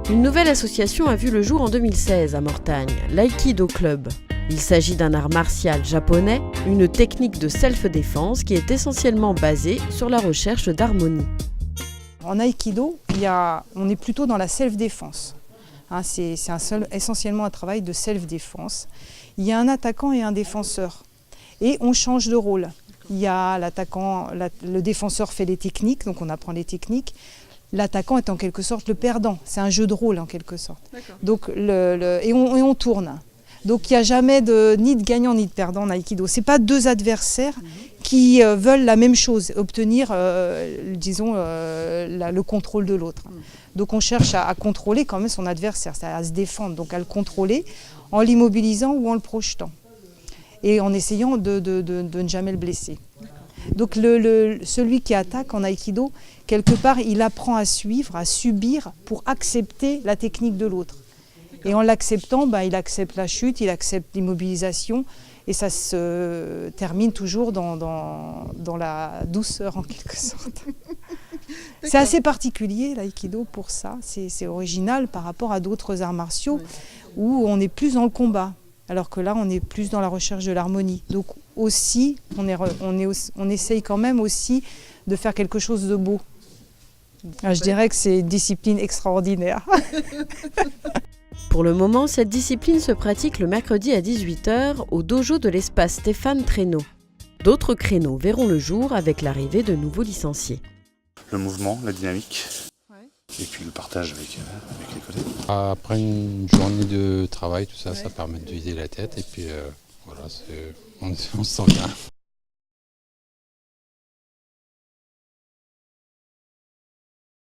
Une nouvelle association a vu le jour en 2016 à Mortagne, l'Aikido Club. Il s'agit d'un art martial japonais, une technique de self-défense qui est essentiellement basée sur la recherche d'harmonie. En Aikido, on est plutôt dans la self-défense. C'est essentiellement un travail de self-défense. Il y a un attaquant et un défenseur. Et on change de rôle. Il y a l'attaquant, le défenseur fait les techniques, donc on apprend les techniques. L'attaquant est en quelque sorte le perdant. C'est un jeu de rôle en quelque sorte. Donc, et on tourne. Donc il n'y a jamais ni de gagnant ni de perdant en Aikido. Ce n'est pas deux adversaires qui veulent la même chose, obtenir le contrôle de l'autre. Donc on cherche à contrôler quand même son adversaire, à se défendre, donc à le contrôler en l'immobilisant ou en le projetant. Et en essayant de ne jamais le blesser. Donc celui qui attaque en Aikido, quelque part, il apprend à suivre, à subir pour accepter la technique de l'autre. Et en l'acceptant, il accepte la chute, il accepte l'immobilisation et ça se termine toujours dans la douceur en quelque sorte. C'est assez particulier l'aïkido pour ça, c'est original par rapport à d'autres arts martiaux où on est plus dans le combat, alors que là on est plus dans la recherche de l'harmonie. Donc aussi, on essaye quand même aussi de faire quelque chose de beau. Je dirais que c'est une discipline extraordinaire. Pour le moment, cette discipline se pratique le mercredi à 18 h au dojo de l'espace Stéphane Traîneau. D'autres créneaux verront le jour avec l'arrivée de nouveaux licenciés. Le mouvement, la dynamique, et puis le partage avec les collègues. Après une journée de travail, tout ça, ça permet de vider la tête et puis voilà, on se sent bien.